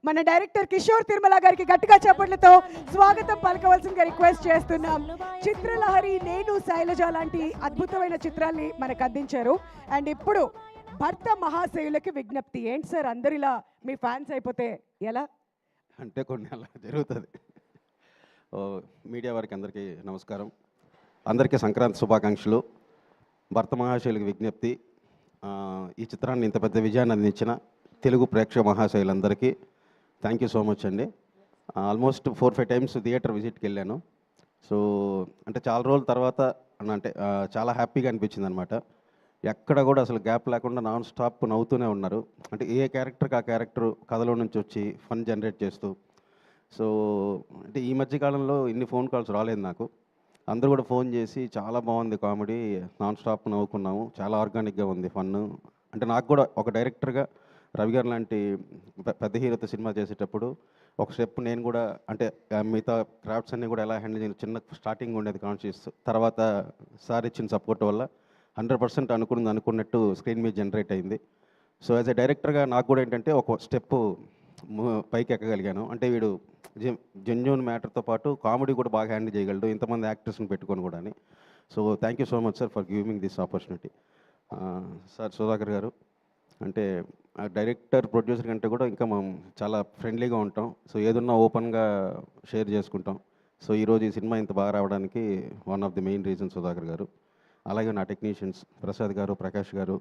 మన డైరెక్టర్ కిషోర్ తిరుమల గారికి గట్టిగా చప్పట్లతో స్వాగతం పలకవలసిందిగా రిక్వెస్ట్ చేస్తున్నాం. చిత్రలహరి, నేను, శైలజ లాంటి అద్భుతమైన చిత్రాల్ని మనకు అందించారు. అండ్ ఇప్పుడు భర్త మహాశయులకి విజ్ఞప్తి. ఏంటి సార్ అందరిలా మీ ఫ్యాన్స్ అయిపోతే ఎలా? అంటే కొన్ని అలా జరుగుతుంది. మీడియా వారికి అందరికీ నమస్కారం. అందరికీ సంక్రాంతి శుభాకాంక్షలు. భర్త మహాశయులకి విజ్ఞప్తి. ఈ చిత్రాన్ని ఇంత పెద్ద విజయాన్ని అందించిన తెలుగు ప్రేక్షక మహాశయులందరికీ థ్యాంక్ యూ సో మచ్ అండి. ఆల్మోస్ట్ 4-5 టైమ్స్ థియేటర్ విజిట్కి వెళ్ళాను. సో అంటే చాలా రోజుల తర్వాత అంటే చాలా హ్యాపీగా అనిపించింది అనమాట. ఎక్కడ కూడా అసలు గ్యాప్ లేకుండా నాన్ స్టాప్ నవ్వుతూనే ఉన్నారు. అంటే ఏ క్యారెక్టర్కి ఆ క్యారెక్టర్ కథలో నుంచి వచ్చి ఫన్ జనరేట్ చేస్తూ. సో అంటే ఈ మధ్యకాలంలో ఇన్ని ఫోన్ కాల్స్ రాలేదు నాకు. అందరూ కూడా ఫోన్ చేసి చాలా బాగుంది కామెడీ, నాన్ స్టాప్ నవ్వుకున్నాము, చాలా ఆర్గానిక్గా ఉంది ఫన్. అంటే నాకు కూడా ఒక డైరెక్టర్గా రవి గారు లాంటి పెద్ద హీరోతో సినిమా చేసేటప్పుడు ఒక స్టెప్ నేను కూడా అంటే మిగతా క్రాఫ్ట్స్ అన్నీ కూడా ఎలా హ్యాండిల్ చేయాలి చిన్న స్టార్టింగ్ ఉండేది కాన్షియస్. తర్వాత సార్ ఇచ్చిన సపోర్ట్ వల్ల 100% అనుకున్నట్టు స్క్రీన్ మీద జనరేట్ అయింది. సో యాజ్ ఎ డైరెక్టర్గా నాకు కూడా ఏంటంటే ఒక స్టెప్ పైకి ఎక్కగలిగాను. అంటే వీడు జెన్యూన్ మ్యాటర్తో పాటు కామెడీ కూడా బాగా హ్యాండిల్ చేయగలడు ఇంతమంది యాక్టర్స్ని పెట్టుకొని కూడా అని. So thank you so much sir for giving this opportunity. Sir Sudhakar గారు అంటే డైరెక్టర్ ప్రొడ్యూసర్ కంటే కూడా ఇంకా మనం చాలా ఫ్రెండ్లీగా ఉంటాం. సో ఏదున్నా ఓపెన్గా షేర్ చేసుకుంటాం. సో ఈరోజు ఈ సినిమా ఇంత బాగా రావడానికి one of the main reason Sudhakar గారు. అలాగే నా టెక్నీషియన్స్ ప్రసాద్ గారు, ప్రకాష్ గారు.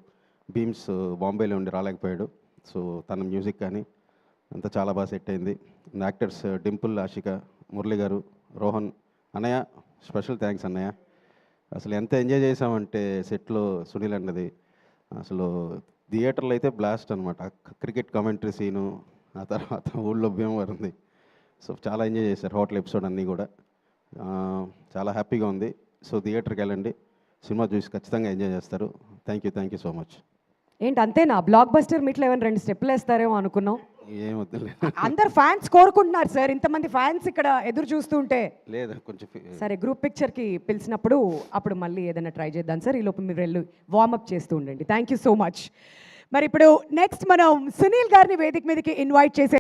బీమ్స్ బాంబేలో ఉండి రాలేకపోయాడు. సో తన మ్యూజిక్ కానీ అంతా చాలా బాగా సెట్ అయింది. యాక్టర్స్ డింపుల్, ఆషిక, మురళి గారు, రోహన్ అన్నయ్య, స్పెషల్ థ్యాంక్స్ అన్నయ్య. అసలు ఎంత ఎంజాయ్ చేసామంటే సెట్లో సునీల్ అన్నది అసలు థియేటర్లో అయితే బ్లాస్ట్ అనమాట. క్రికెట్ కామెంటరీ సీను, ఆ తర్వాత ఊళ్ళో భీమవరం ఉంది. సో చాలా ఎంజాయ్ చేశారు హోటల్ ఎపిసోడ్ అన్నీ కూడా. చాలా హ్యాపీగా ఉంది. సో థియేటర్కి వెళ్ళండి, సినిమా చూసి ఖచ్చితంగా ఎంజాయ్ చేస్తారు. Thank you so much. ఏంటి అంతేనా? బ్లాక్ బస్టర్ మీట్లో ఏమైనా 2 స్టెప్లు వేస్తారేమో అనుకున్నాం. ఏమొద్దు, అందరు ఫ్యాన్స్ కోరుకుంటున్నారు సార్. ఇంతమంది ఫ్యాన్స్ ఇక్కడ ఎదురు చూస్తుంటే లేదా కొంచెం సరే గ్రూప్ పిక్చర్కి పిలిచినప్పుడు అప్పుడు మళ్ళీ ఏదైనా ట్రై చేద్దాం సార్. ఈ లోపు మీరు వెళ్ళి వార్మప్ చేస్తూ ఉండండి. Thank you so much. మరి ఇప్పుడు నెక్స్ట్ మనం సునీల్ గారిని వేదిక మీదకి ఇన్వైట్ చేసే